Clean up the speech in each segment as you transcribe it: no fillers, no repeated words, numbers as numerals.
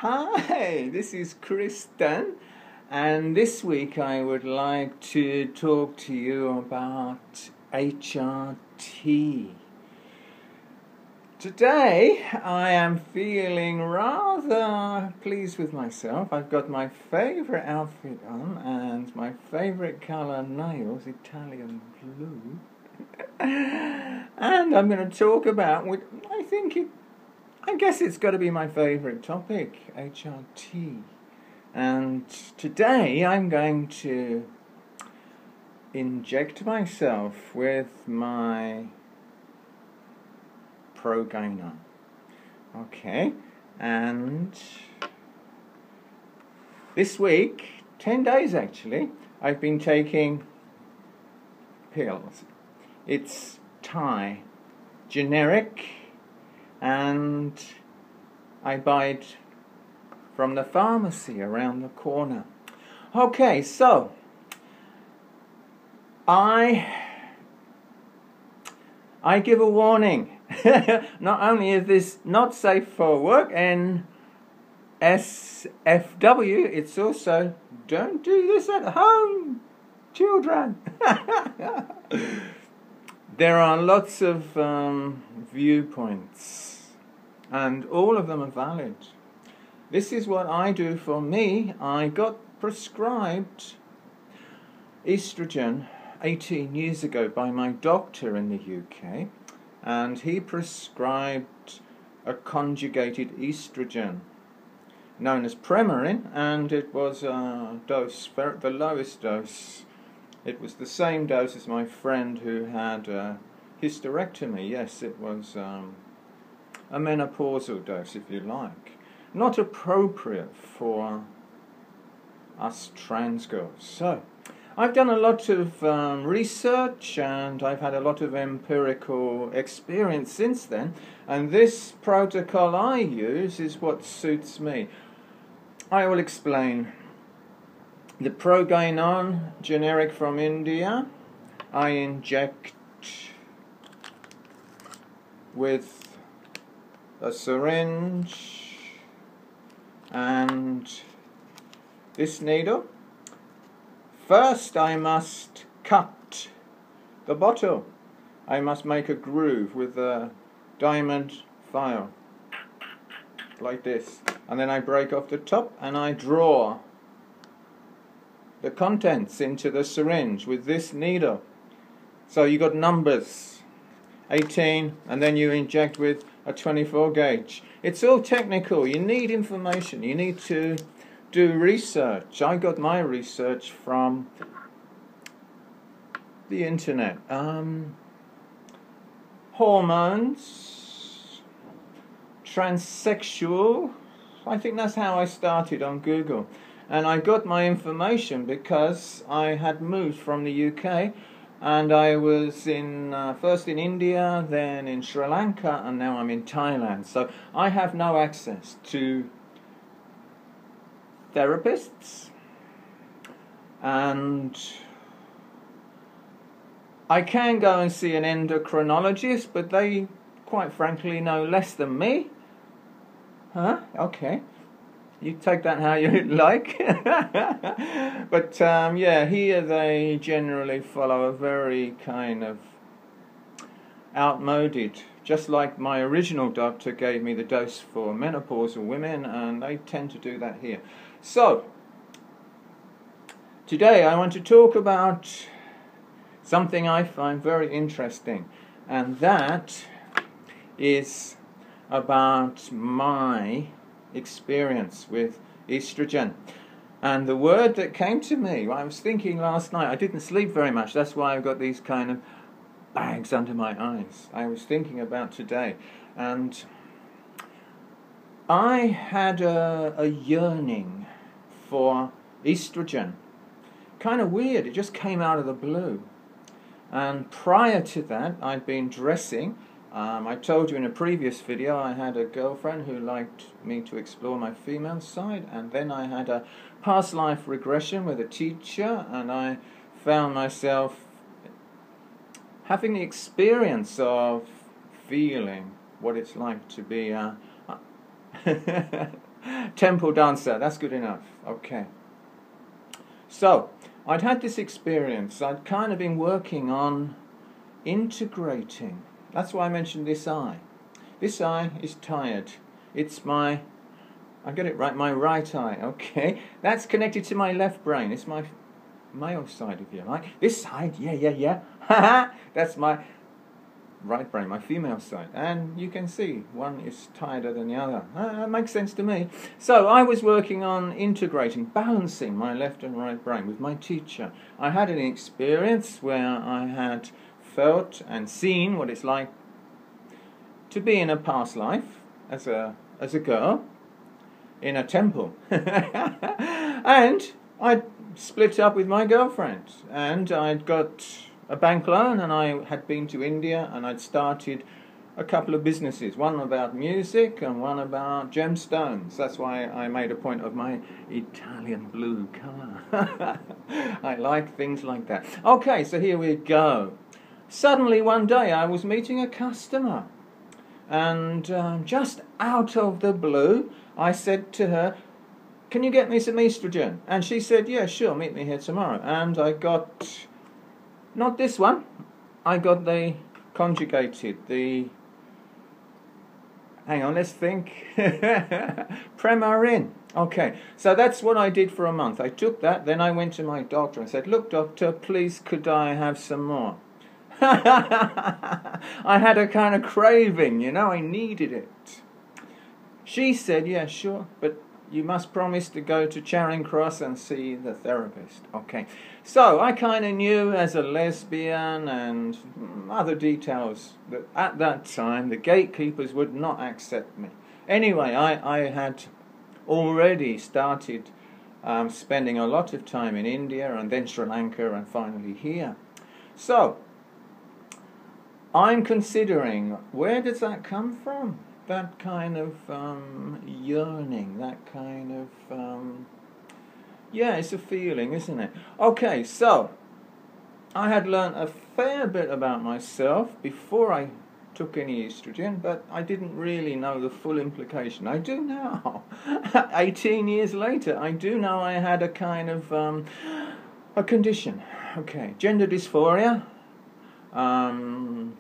Hi, this is Kristen, and this week I would like to talk to you about HRT. Today I am feeling rather pleased with myself. I've got my favourite outfit on and my favourite colour nails, Italian blue. And I'm going to talk about what I guess it's got to be my favourite topic, HRT. And today I'm going to inject myself with my pro-gainer. Okay, and this week, 10 days actually, I've been taking pills. It's Thai, generic, and I buy it from the pharmacy around the corner. Okay, so I give a warning. Not only is this not safe for work and SFW, it's also don't do this at home, children. There are lots of viewpoints, and all of them are valid. This is what I do for me. I got prescribed estrogen 18 years ago by my doctor in the UK, and he prescribed a conjugated estrogen known as Premarin, and it was a dose, the lowest dose. It was the same dose as my friend who had a hysterectomy. Yes, it was a menopausal dose, if you like. Not appropriate for us trans girls. So, I've done a lot of research, and I've had a lot of empirical experience since then, and this protocol I use is what suits me. I will explain. The Progainon, generic from India, I inject with a syringe and this needle. First I must cut the bottle. I must make a groove with a diamond file, like this. And then I break off the top and I draw the contents into the syringe with this needle. So you got numbers, 18, and then you inject with a 24 gauge. It's all technical. You need information. You need to do research. I got my research from the internet. Hormones, transsexual. I think that's how I started on Google. And I got my information because I had moved from the UK, and I was first in India, then in Sri Lanka, and now I'm in Thailand. So I have no access to therapists, and I can go and see an endocrinologist, but they, quite frankly, know less than me. Huh? Okay. You take that how you like. But yeah, here they generally follow a very kind of outmoded, just like my original doctor gave me the dose for menopausal women, and they tend to do that here. So, today I want to talk about something I find very interesting, and that is about my experience with estrogen. And the word that came to me, I was thinking last night, I didn't sleep very much, that's why I've got these kind of bags under my eyes. I was thinking about today, and I had a yearning for estrogen. Kind of weird, it just came out of the blue. And prior to that, I'd been dressing. I told you in a previous video I had a girlfriend who liked me to explore my female side, and then I had a past life regression with a teacher, and I found myself having the experience of feeling what it's like to be Temple dancer, that's good enough. Okay. So, I'd had this experience. I'd kind of been working on integrating. That's why I mentioned this eye. This eye is tired. It's I get it right, my right eye, okay? That's connected to my left brain. It's my male side, if you like. This side, yeah. That's my right brain, my female side. And you can see one is tireder than the other. That makes sense to me. So I was working on integrating, balancing my left and right brain with my teacher. I had an experience where I had felt and seen what it's like to be in a past life as a girl in a temple. And I'd split up with my girlfriend, and I'd got a bank loan, and I had been to India, and I'd started a couple of businesses, one about music and one about gemstones. That's why I made a point of my Italian blue colour. I like things like that. Okay, so here we go. Suddenly one day I was meeting a customer, and just out of the blue I said to her, "Can you get me some estrogen?" And she said, "Yeah, sure, meet me here tomorrow." And I got, not this one, I got the conjugated, hang on, let's think, Premarin. Okay, so that's what I did for a month. I took that, then I went to my doctor and said, "Look, doctor, please could I have some more?" I had a kind of craving, I needed it. She said, "Yeah, sure, but you must promise to go to Charing Cross and see the therapist." Okay, so I kind of knew as a lesbian and other details that at that time the gatekeepers would not accept me. Anyway, I had already started spending a lot of time in India and then Sri Lanka and finally here. So I'm considering, where does that come from? That kind of yearning, that kind of, yeah, it's a feeling, isn't it? Okay, so I had learned a fair bit about myself before I took any estrogen, but I didn't really know the full implication. I do now. 18 years later, I do know I had a kind of a condition. Okay, gender dysphoria.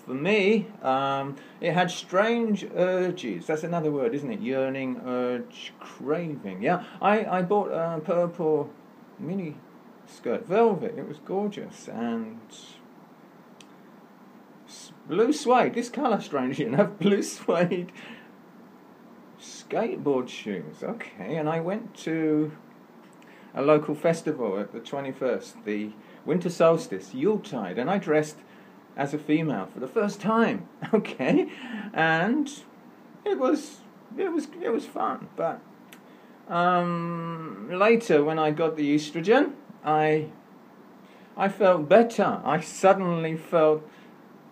For me, it had strange urges. That's another word, isn't it? Yearning, urge, craving. Yeah, I bought a purple mini skirt, velvet. It was gorgeous, and blue suede. This colour, strangely enough, blue suede skateboard shoes. Okay, and I went to a local festival at the 21st, the winter solstice, Yuletide, and I dressed as a female for the first time. Okay, and it was fun. But later, when I got the estrogen, I felt better. I suddenly felt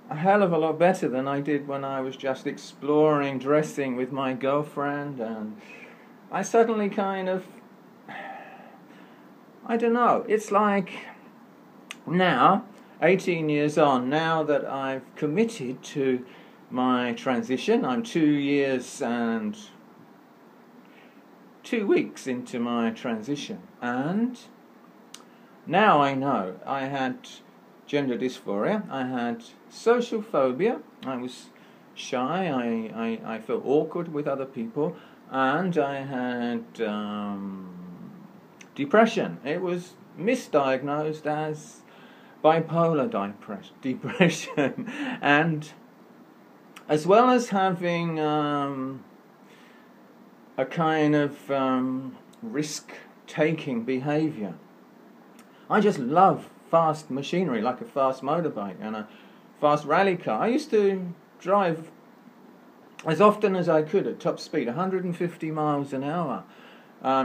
a hell of a lot better than I did when I was just exploring dressing with my girlfriend, and I suddenly kind of, I don't know, it's like now, 18 years on, now that I've committed to my transition, I'm 2 years and 2 weeks into my transition, and now I know I had gender dysphoria, I had social phobia, I was shy, I felt awkward with other people, and I had depression. It was misdiagnosed as bipolar depression, and as well as having a kind of risk-taking behaviour. I just love fast machinery, like a fast motorbike and a fast rally car. I used to drive as often as I could at top speed, 150 miles an hour,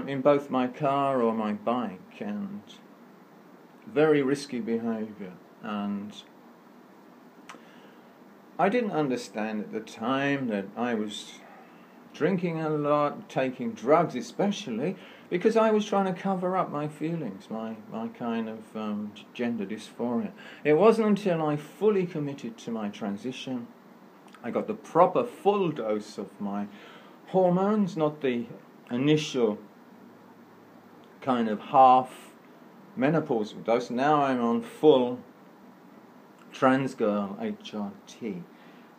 in both my car or my bike, and very risky behaviour. And I didn't understand at the time that I was drinking a lot, taking drugs especially, because I was trying to cover up my feelings, my kind of gender dysphoria. It wasn't until I fully committed to my transition, I got the proper full dose of my hormones, not the initial kind of half menopausal dose. Now I'm on full Transgirl HRT.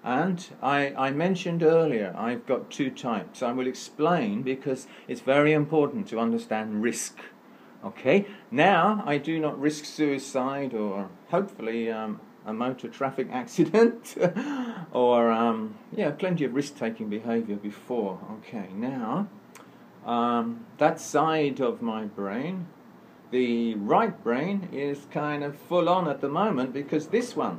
And I mentioned earlier I've got two types. I will explain because it's very important to understand risk. Okay, now I do not risk suicide or hopefully a motor traffic accident or plenty of risk-taking behaviour before. Okay, now that side of my brain, the right brain, is kind of full on at the moment because this one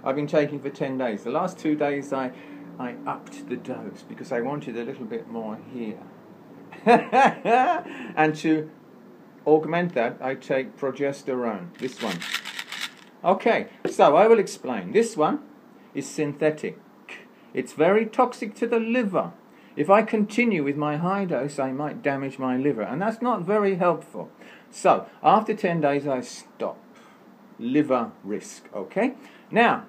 I've been taking for 10 days. The last 2 days I upped the dose because I wanted a little bit more here. And to augment that, I take progesterone, this one. Okay, so I will explain. This one is synthetic. It's very toxic to the liver. If I continue with my high dose, I might damage my liver, and that's not very helpful. So, after 10 days, I stop. Liver risk, okay? Now,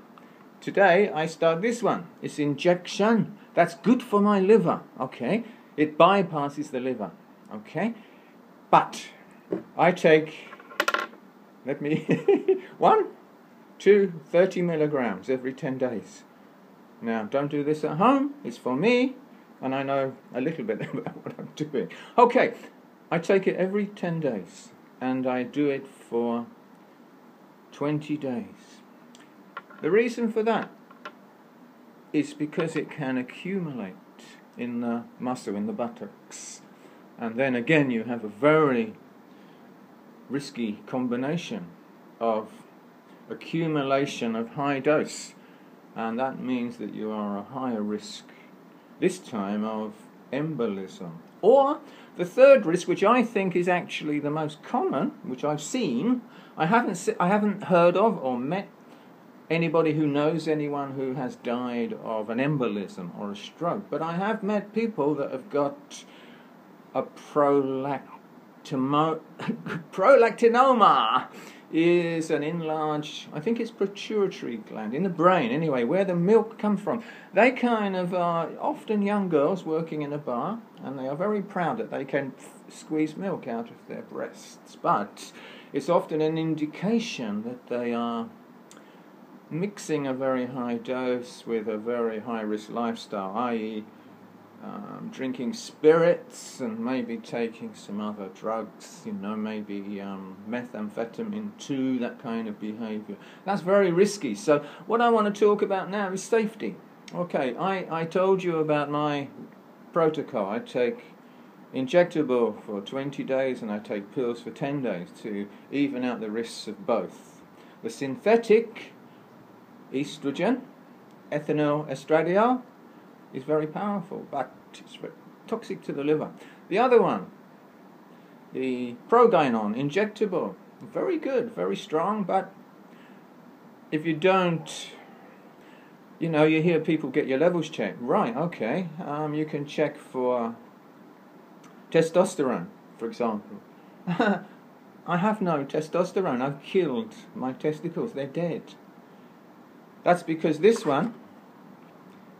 today I start this one. It's injection. That's good for my liver, okay? It bypasses the liver, okay? But I take, 1, 2, 30 milligrams every 10 days. Now, don't do this at home. It's for me, and I know a little bit about what I'm doing. Okay, I take it every 10 days, and I do it for 20 days. The reason for that is because it can accumulate in the muscle, in the buttocks. And then again, you have a very risky combination of accumulation of high dose. And that means that you are a higher risk, this time, of embolism. Or the third risk, which I think is actually the most common, which I've seen, I haven't heard of or met anybody who knows anyone who has died of an embolism or a stroke, but I have met people that have got a prolactinoma. Is an enlarged, I think it's pituitary gland in the brain, anyway, where the milk comes from. They kind of are often young girls working in a bar, and they are very proud that they can squeeze milk out of their breasts, but it's often an indication that they are mixing a very high dose with a very high-risk lifestyle, i.e. Drinking spirits and maybe taking some other drugs, maybe methamphetamine too, that kind of behaviour. That's very risky. So what I want to talk about now is safety. Okay, I told you about my protocol. I take injectable for 20 days and I take pills for 10 days to even out the risks of both. The synthetic estrogen, ethinyl estradiol, is very powerful, but it's very toxic to the liver. The other one, the progynon, injectable, very good, very strong, but if you don't, you hear people get your levels checked. Right, okay, you can check for testosterone, for example. I have no testosterone. I've killed my testicles. They're dead. That's because this one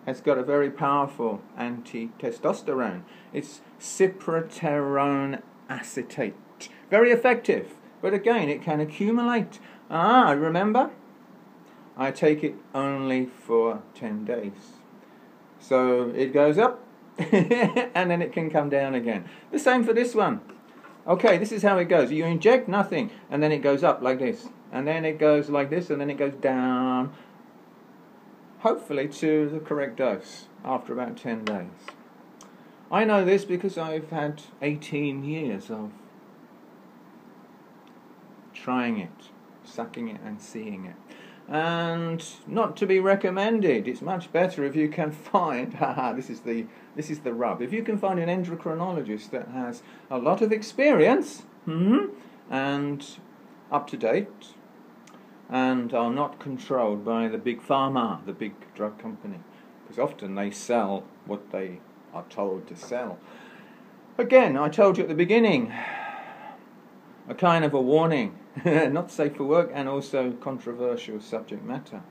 has got a very powerful anti-testosterone. It's cyproterone acetate. Very effective, but again, it can accumulate. Remember? I take it only for 10 days. So it goes up, and then it can come down again. The same for this one. Okay, this is how it goes. You inject nothing, and then it goes up like this. And then it goes like this, and then it goes down. Hopefully to the correct dose after about 10 days. I know this because I've had 18 years of trying it, sucking it and seeing it. And not to be recommended. It's much better if you can find, this is the rub. If you can find an endocrinologist that has a lot of experience and up to date, and are not controlled by the big pharma, the big drug company, because often they sell what they are told to sell. Again, I told you at the beginning, a kind of a warning, not safe for work and also controversial subject matter.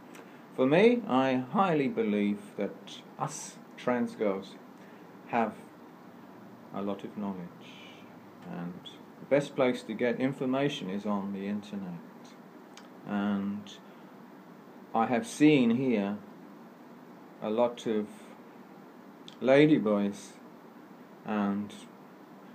For me, I highly believe that us trans girls have a lot of knowledge, and the best place to get information is on the internet. And I have seen here a lot of ladyboys, and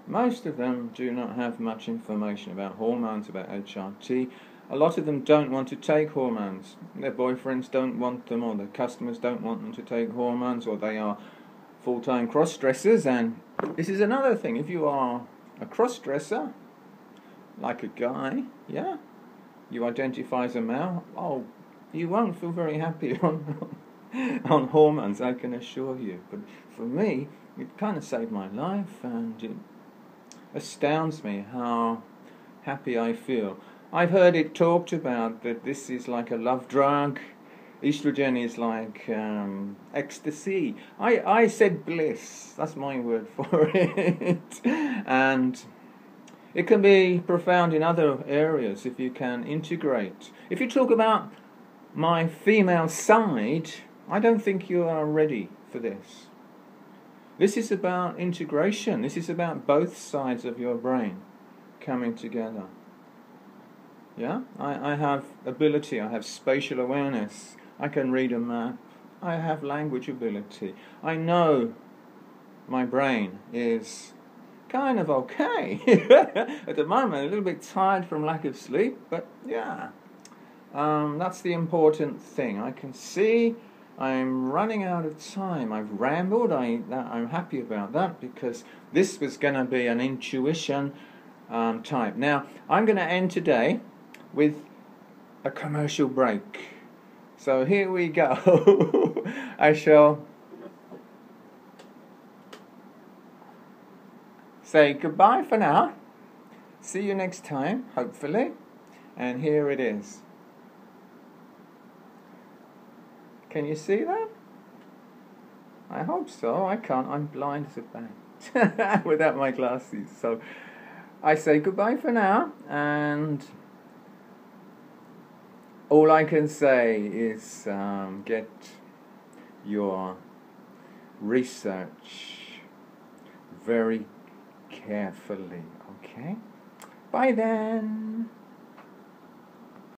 most of them do not have much information about hormones, about HRT. A lot of them don't want to take hormones. Their boyfriends don't want them, or their customers don't want them to take hormones, or they are full-time cross-dressers. And this is another thing. If you are a cross-dresser, like a guy, yeah, you identify as a male, oh, you won't feel very happy on hormones, I can assure you. But for me, it kind of saved my life, and it astounds me how happy I feel. I've heard it talked about that this is like a love drug. Estrogen is like ecstasy. I said bliss. That's my word for it. And it can be profound in other areas if you can integrate. If you talk about my female side, I don't think you are ready for this. This is about integration. This is about both sides of your brain coming together. Yeah? I have ability, I have spatial awareness, I can read a map, I have language ability. I know my brain is kind of okay. At the moment, a little bit tired from lack of sleep, but yeah. That's the important thing. I can see I'm running out of time. I've rambled. I'm happy about that, because this was going to be an intuition type. Now, I'm going to end today with a commercial break. So here we go. I shall say goodbye for now. See you next time, hopefully. And here it is. Can you see that? I hope so. I can't. I'm blind as a bat without my glasses. So I say goodbye for now, and all I can say is get your research very carefully, okay? Bye then.